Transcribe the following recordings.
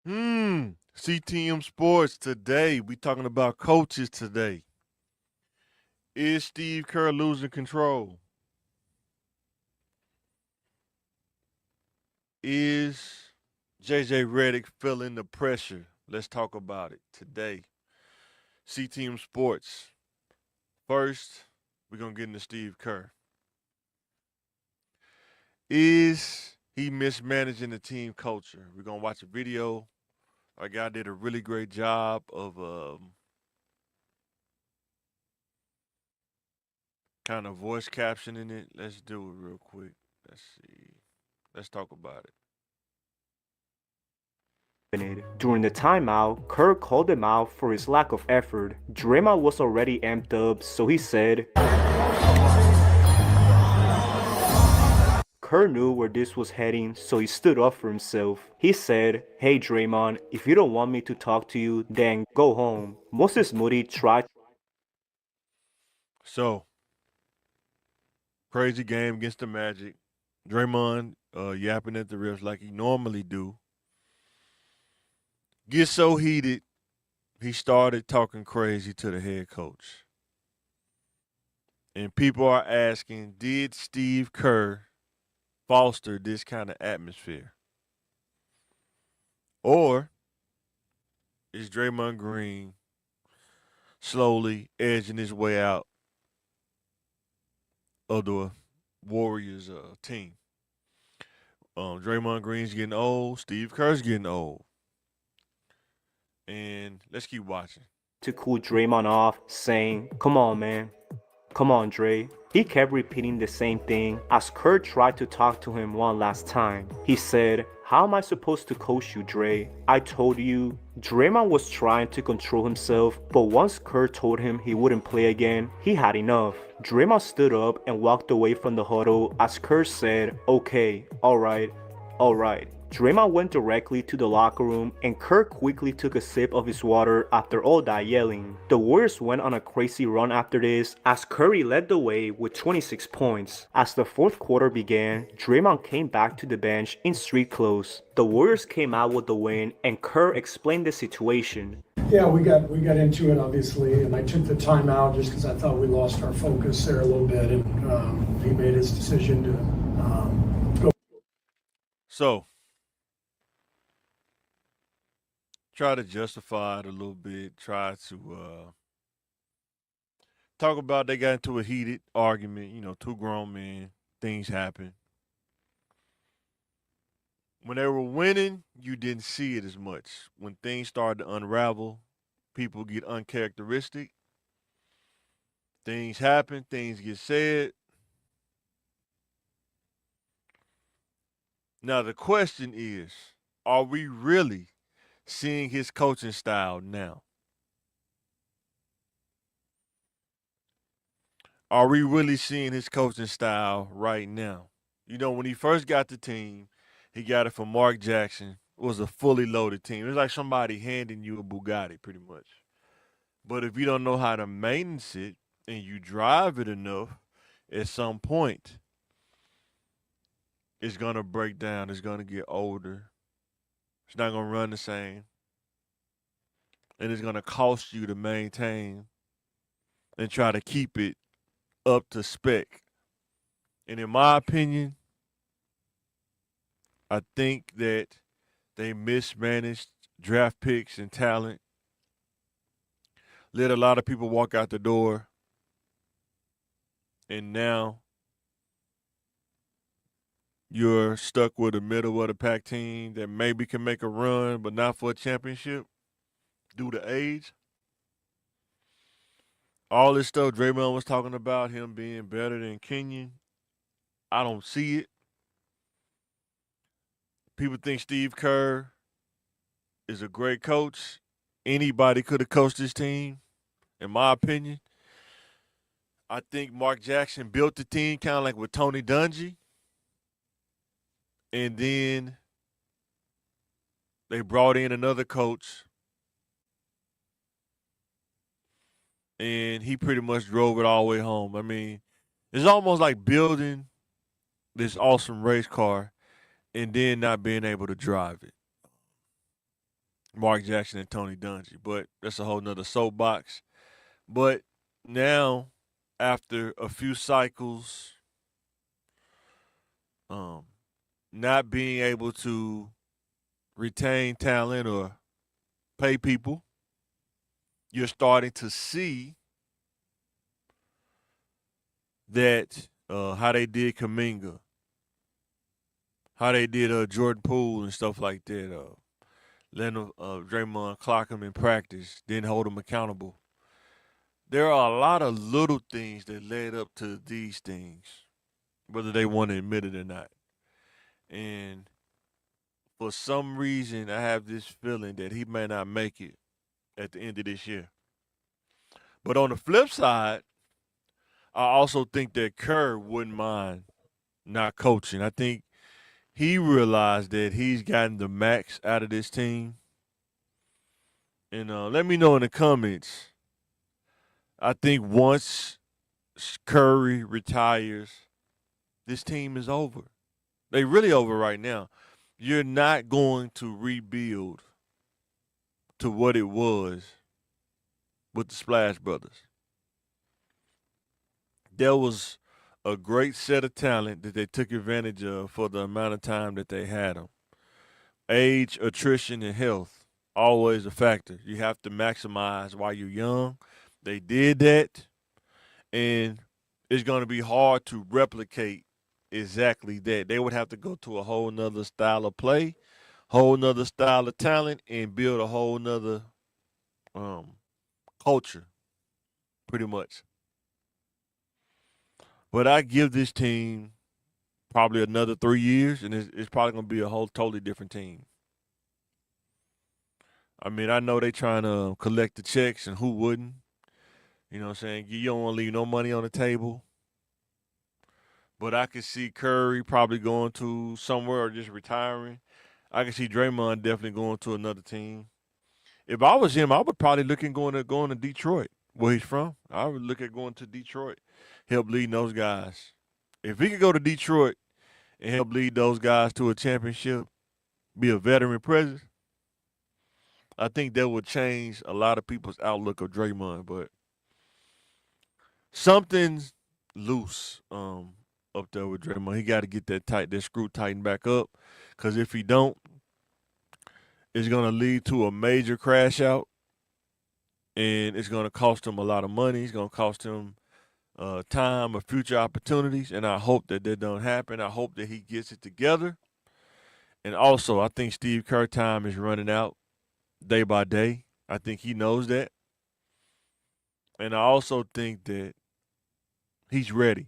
CTM Sports today. We talking about coaches today. Is Steve Kerr losing control? Is JJ Reddick feeling the pressure? Let's talk about it today. CTM Sports. First, we're gonna get into Steve Kerr. Is he mismanaging the team culture? We're gonna watch a video. Our guy did a really great job of kind of voice captioning it. Let's do it real quick. Let's see. Let's talk about it. During the timeout, Kerr called him out for his lack of effort. Draymond was already amped up, so he said, Kerr knew where this was heading, so he stood up for himself. He said, "Hey Draymond, if you don't want me to talk to you, then go home." Moses Moody tried. So, crazy game against the Magic. Draymond yapping at the refs like he normally do. Gets so heated, he started talking crazy to the head coach. And people are asking, did Steve Kerr foster this kind of atmosphere? Or is Draymond Green slowly edging his way out of the Warriors team? Draymond Green's getting old. Steve Kerr's getting old. And let's keep watching. to cool Draymond off, saying, "Come on, man. Come on, Dre." He kept repeating the same thing as Kerr tried to talk to him one last time. He said, "How am I supposed to coach you, Dre? I told you." Draymond was trying to control himself, but once Kerr told him he wouldn't play again, he had enough. Draymond stood up and walked away from the huddle as Kerr said, "Okay, alright, alright." Draymond went directly to the locker room and Kerr quickly took a sip of his water after all that yelling. The Warriors went on a crazy run after this as Curry led the way with 26 points. As the fourth quarter began, Draymond came back to the bench in street clothes. The Warriors came out with the win and Kerr explained the situation. Yeah, we got into it obviously, and I took the time out just because I thought we lost our focus there a little bit, and he made his decision to go. So, try to justify it a little bit. Try to talk about they got into a heated argument. You know, two grown men. Things happen. When they were winning, you didn't see it as much. When things started to unravel, people get uncharacteristic. Things happen. Things get said. Now the question is, are we really seeing his coaching style now? Are we really seeing his coaching style right now? You know, when he first got the team, he got it from Mark Jackson. It was a fully loaded team. It was like somebody handing you a Bugatti, pretty much. But if you don't know how to maintenance it and you drive it enough, at some point, it's going to break down. It's going to get older. It's not going to run the same. And it's going to cost you to maintain and try to keep it up to spec. And in my opinion, I think that they mismanaged draft picks and talent, let a lot of people walk out the door, and now you're stuck with a middle of the pack team that maybe can make a run, but not for a championship due to age. All this stuff Draymond was talking about, him being better than Kenyon, I don't see it. People think Steve Kerr is a great coach. Anybody could have coached this team, in my opinion. I think Mark Jackson built the team kind of like with Tony Dungy. And then they brought in another coach. And he pretty much drove it all the way home. I mean, it's almost like building this awesome race car and then not being able to drive it. Mark Jackson and Tony Dungy. But that's a whole nother soapbox. But now, after a few cycles, um, not being able to retain talent or pay people, you're starting to see that how they did Kaminga, how they did Jordan Poole and stuff like that. Letting Draymond clock him in practice, didn't hold him accountable. There are a lot of little things that led up to these things, whether they want to admit it or not. And for some reason, I have this feeling that he may not make it at the end of this year. But on the flip side, I also think that Kerr wouldn't mind not coaching. I think he realized that he's gotten the max out of this team. And let me know in the comments. I think once Curry retires, this team is over. They really over right now. You're not going to rebuild to what it was with the Splash Brothers. There was a great set of talent that they took advantage of for the amount of time that they had them. Age, attrition, and health, always a factor. You have to maximize while you're young. They did that, and it's going to be hard to replicate exactly that. They would have to go to a whole nother style of play, whole nother style of talent, and build a whole nother culture, pretty much. But I give this team probably another 3 years, and it's probably going to be a whole totally different team. I mean, I know they trying to collect the checks, and who wouldn't? You know what I'm saying? You don't want to leave no money on the table. But I could see Curry probably going to somewhere or just retiring. I can see Draymond definitely going to another team. If I was him, I would probably look at going to Detroit, where he's from. I would look at going to Detroit, help lead those guys. If he could go to Detroit and help lead those guys to a championship, be a veteran presence, I think that would change a lot of people's outlook of Draymond. But something's loose up there with Draymond. He got to get that screw tightened back up, because if he don't, it's going to lead to a major crash out, and it's going to cost him a lot of money. It's going to cost him time or future opportunities, and I hope that don't happen. I hope that he gets it together. And also, I think Steve Kerr time is running out day by day. I think he knows that. And I also think that he's ready.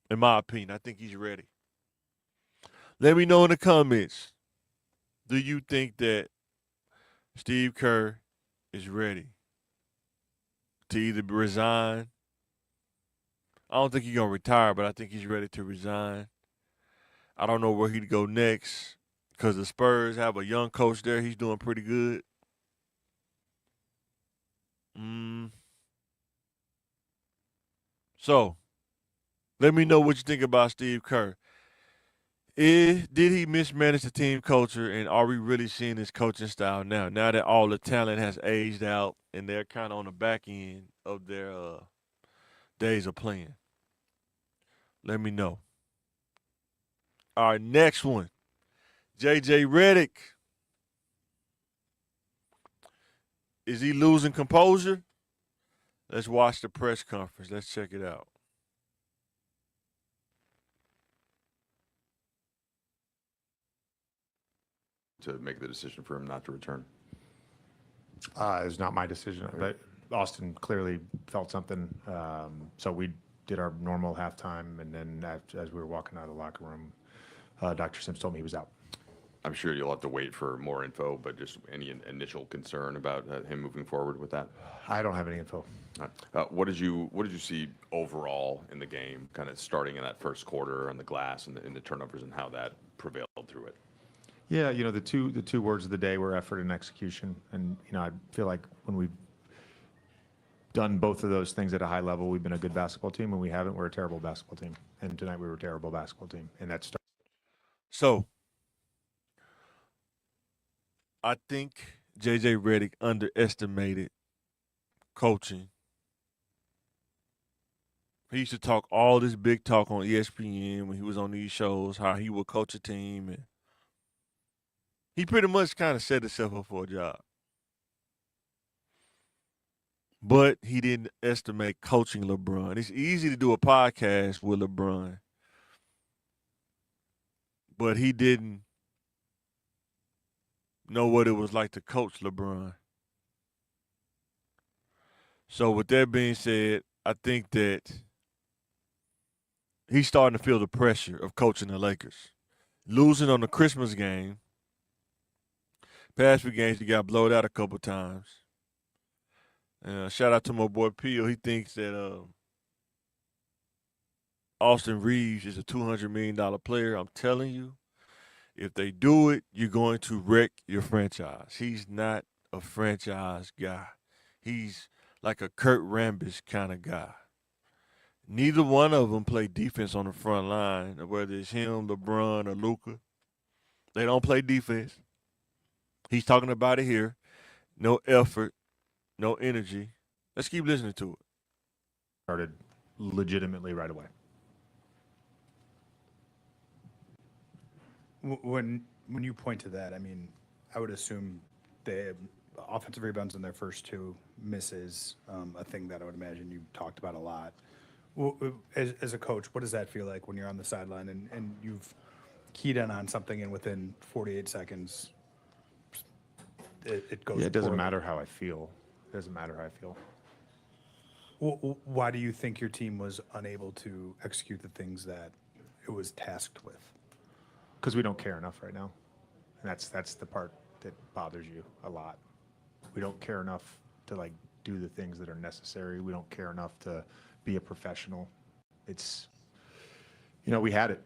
In my opinion, I think he's ready. Let me know in the comments. Do you think that Steve Kerr is ready to either resign? I don't think he's going to retire, but I think he's ready to resign. I don't know where he'd go next, because the Spurs have a young coach there. He's doing pretty good. So, let me know what you think about Steve Kerr. Did he mismanage the team culture, and are we really seeing his coaching style now? Now that all the talent has aged out and they're kind of on the back end of their days of playing. Let me know. All right, next one. JJ Reddick. Is he losing composure? Let's watch the press conference. Let's check it out. To make the decision for him not to return? It's not my decision, but Austin clearly felt something. So we did our normal halftime, and then as we were walking out of the locker room, Dr. Sims told me he was out. I'm sure you'll have to wait for more info, but just any initial concern about him moving forward with that? I don't have any info. What did you see overall in the game, kind of starting in that first quarter on the glass and the turnovers, and how that prevailed through it? Yeah, the two words of the day were effort and execution, and I feel like when we've done both of those things at a high level, we've been a good basketball team. When we haven't, we're a terrible basketball team. And tonight we were a terrible basketball team, and that's. So, I think J.J. Reddick underestimated coaching. He used to talk all this big talk on ESPN when he was on these shows, how he would coach a team, and he pretty much kind of set himself up for a job. But he didn't estimate coaching LeBron. It's easy to do a podcast with LeBron, but he didn't know what it was like to coach LeBron. So with that being said, I think that he's starting to feel the pressure of coaching the Lakers. Losing on the Christmas game, past few games he got blowed out a couple times. Shout out to my boy Peel. He thinks that Austin Reeves is a $200 million player. I'm telling you, if they do it, you're going to wreck your franchise. He's not a franchise guy. He's like a Kurt Rambis kind of guy. Neither one of them play defense on the front line, whether it's him, LeBron, or Luka. They don't play defense. He's talking about it here. No effort, no energy. Let's keep listening to it. Started legitimately right away. When you point to that, I mean, I would assume the offensive rebounds in their first two misses, a thing that I would imagine you talked about a lot. As a coach, what does that feel like when you're on the sideline and you've keyed in on something and within 48 seconds it goes? Yeah, it doesn't poorly? matter how I feel. It doesn't matter how I feel. Why do you think your team was unable to execute the things that it was tasked with? Because we don't care enough right now. And that's the part that bothers you a lot. We don't care enough to like do the things that are necessary. We don't care enough to be a professional. It's, we had it.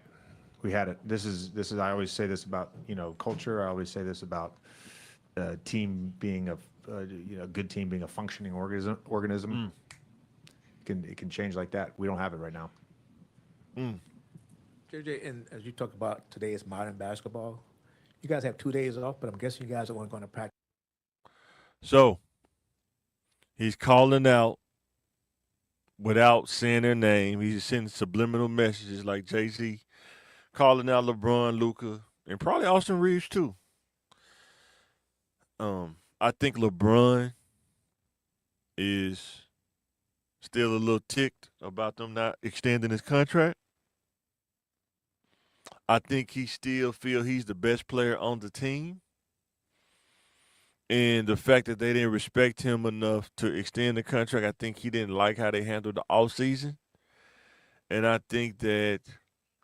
We had it. This is, I always say this about, culture. I always say this about a team being a good team being a functioning organism. It can change like that. We don't have it right now. JJ, and as you talk about today's modern basketball, you guys have 2 days off, but I'm guessing you guys are going to practice. So he's calling out without saying their name. He's sending subliminal messages like Jay-Z, calling out LeBron, Luka, and probably Austin Reeves too. I think LeBron is still a little ticked about them not extending his contract. I think he still feel he's the best player on the team. And the fact that they didn't respect him enough to extend the contract, I think he didn't like how they handled the offseason. And I think that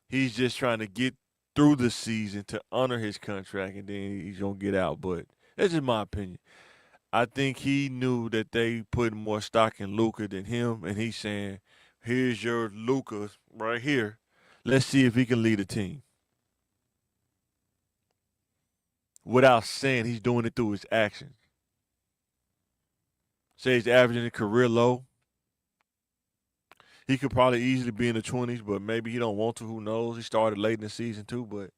he's just trying to get through the season to honor his contract, and then he's going to get out. But that's just my opinion. I think he knew that they put more stock in Luka than him, and he's saying, here's your Luka right here. Let's see if he can lead a team. Without saying he's doing it through his actions. Say he's averaging a career low. He could probably easily be in the 20s, but maybe he don't want to. Who knows? He started late in the season too, but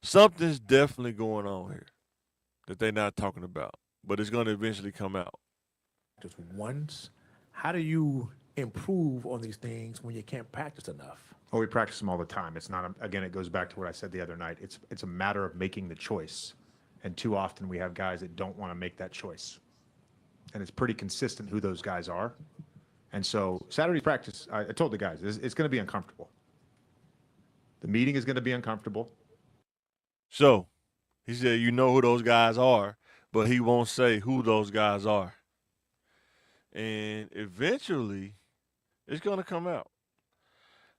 something's definitely going on here that they're not talking about, but it's going to eventually come out. Just once. How do you improve on these things when you can't practice enough? Well, we practice them all the time. It's not, again, it goes back to what I said the other night. It's a matter of making the choice. And too often we have guys that don't want to make that choice. And it's pretty consistent who those guys are. And so Saturday practice, I told the guys, it's going to be uncomfortable. The meeting is going to be uncomfortable. So he said, you know who those guys are, but he won't say who those guys are. And eventually it's going to come out.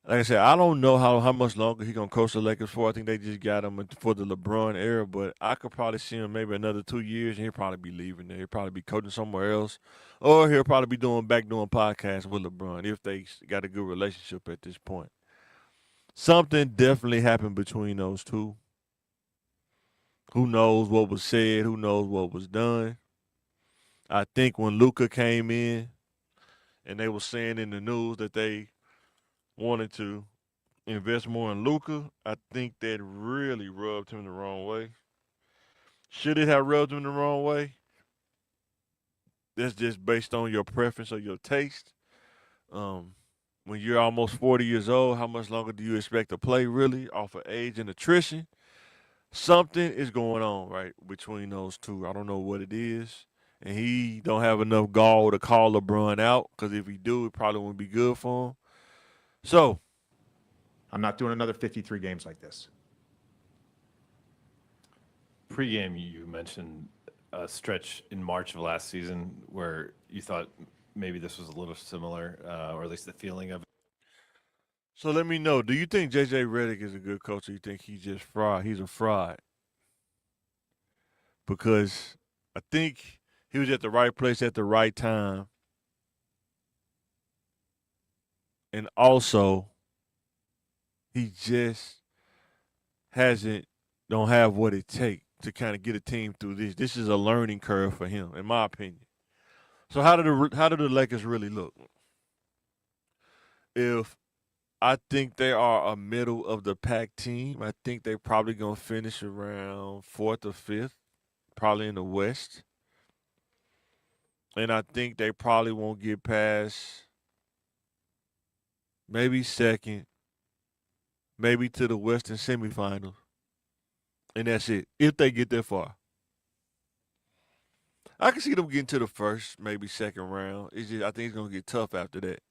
Like I said, I don't know how much longer he's going to coach the Lakers for. I think they just got him for the LeBron era, but I could probably see him maybe another 2 years, and he'll probably be leaving there. He'll probably be coaching somewhere else, or he'll probably be doing podcasts with LeBron if they got a good relationship at this point. Something definitely happened between those two. Who knows what was said? Who knows what was done? I think when Luka came in and they were saying in the news that they wanted to invest more in Luka, I think that really rubbed him the wrong way. Should it have rubbed him the wrong way? That's just based on your preference or your taste. Um, when you're almost 40 years old, how much longer do you expect to play really off of age and attrition? Something is going on right between those two. I don't know what it is. And he don't have enough gall to call LeBron out because if he do, it probably wouldn't be good for him. So, I'm not doing another 53 games like this. Pre-game, you mentioned a stretch in March of last season where you thought maybe this was a little similar, or at least the feeling of it. so let me know. Do you think JJ Reddick is a good coach, or you think he's just fraud? He's a fraud because I think he was at the right place at the right time, and also he just don't have what it takes to kind of get a team through this. This is a learning curve for him, in my opinion. So how do the Lakers really look? If I think they are a middle of the pack team, I think they're probably gonna finish around fourth or fifth, probably in the West. And I think they probably won't get past maybe second, maybe to the Western semifinals. And that's it. If they get that far. I can see them getting to the first, maybe second round. It's just I think it's gonna get tough after that.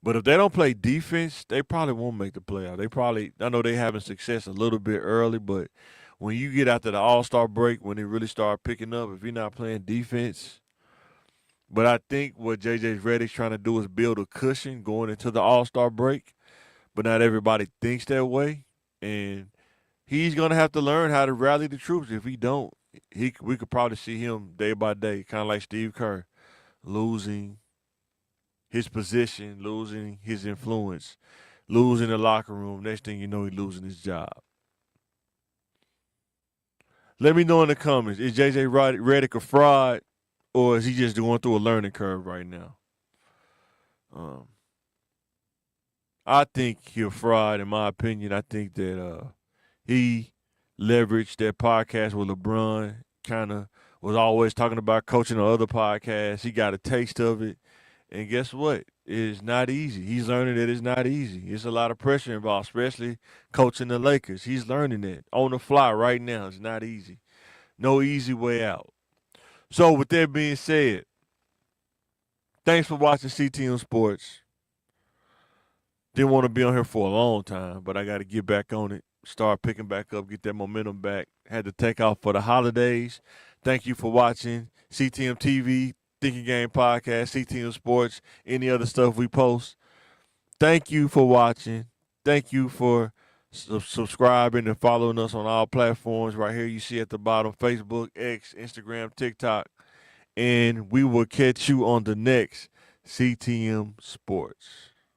But if they don't play defense, they probably won't make the playoff. I know they having success a little bit early, but when you get after the All-Star break, when they really start picking up, if you're not playing defense, but I think what JJ Redick's trying to do is build a cushion going into the All-Star break, but not everybody thinks that way, and he's gonna have to learn how to rally the troops. If he don't, we could probably see him day by day, kind of like Steve Kerr, losing his position, losing his influence, losing the locker room. Next thing you know, he's losing his job. Let me know in the comments, is JJ Redick a fraud, or is he just going through a learning curve right now? I think he's a fraud, in my opinion. I think that he leveraged that podcast with LeBron, kind of was always talking about coaching on other podcasts. He got a taste of it. And guess what? It's not easy. He's learning that it's not easy. It's a lot of pressure involved, especially coaching the Lakers. He's learning that on the fly right now. It's not easy. No easy way out. So with that being said, thanks for watching CTM Sports. Didn't want to be on here for a long time, but I got to get back on it, start picking back up, get that momentum back. Had to take off for the holidays. Thank you for watching CTM TV, Thinking Game Podcast, CTM Sports, any other stuff we post. Thank you for watching. Thank you for subscribing and following us on all platforms. Right here you see at the bottom, Facebook, X, Instagram, TikTok. And we will catch you on the next CTM Sports.